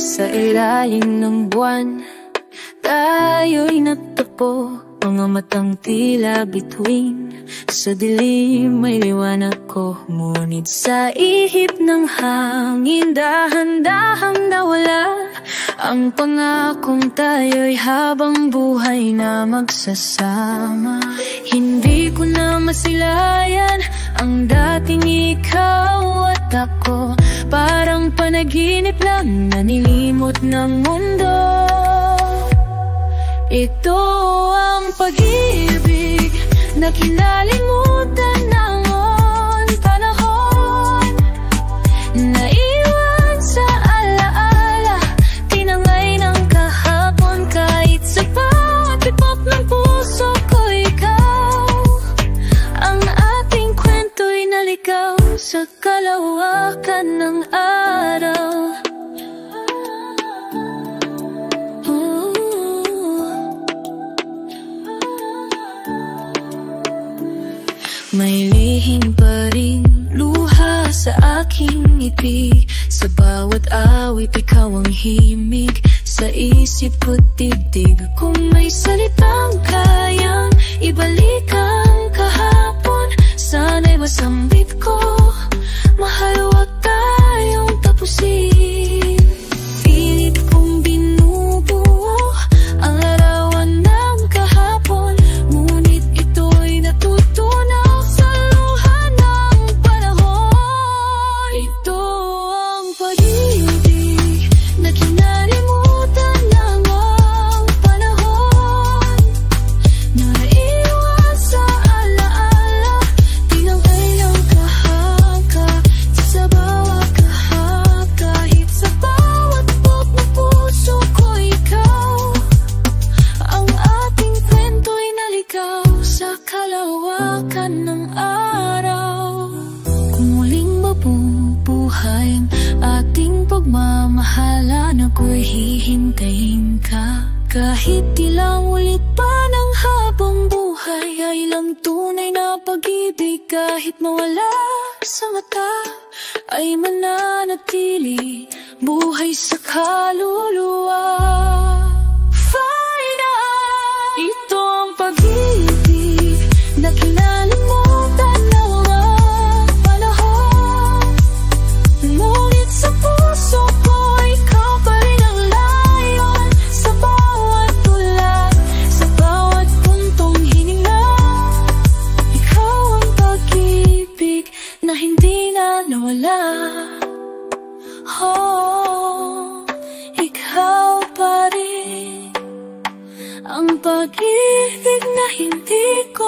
Sa ilalim ng buwan, tayo'y nagtagpo, mga matang tila bituin. Sa dilim may liwanag ko, ngunit sa ihip ng hangin dahan-dahang nawala ang pangakong tayo'y habang buhay na magsasama. Hindi ko na masilayan ang dating ikaw at ako, parang panaginip lang na nilimot ng mundo. Ito ang pag-ibig na kinalimutan noon panahon, naiwan sa alaala, tinangay ng kahapon. Kahit sa bawat tibok ng puso ko, ikaw ang ating kwento'y naligaw sa kalawakan ng araw. May lihim pa rin luha sa aking ngiti, sa bawat awit ikaw ang himig sa isip ko't dibdib. Kung may salitang kayang ibalik ang kahapon, sana'y masambit ko, mahal wag tayong tapusin. Pilit kong binubuo ang larawan ng kahapon, ngunit ito'y natutunaw sa luha ng panahon. Ito ang pag-ibig na kinalimutan ng ang panahon, naiwan sa alaala, tinangay ng kahaka sa bawat kahak. Kahit sa bawat bok ng puso ko, ikaw ang ating kwento'y naligaw sa kalawakan ng araw. Kung muling mabubuhay ang ating pagmamahalan, ako'y hihintayin ka. Kahit ilang ulit pa ng habang buhay, ay lang tunay na pag-ibig. Kahit mawala sa mata, ay mananatili buhay sa kaluluwa. Ito ang pag-ibig na kinalimutan ng ang panahon, ngunit sa puso ko, ikaw pa rin ang layon. Sa bawat tulad, sa bawat puntong hininga, ikaw ang pag-ibig na hindi na nawala. Oh, ikaw pa rin ang pag-ibig na hindi ko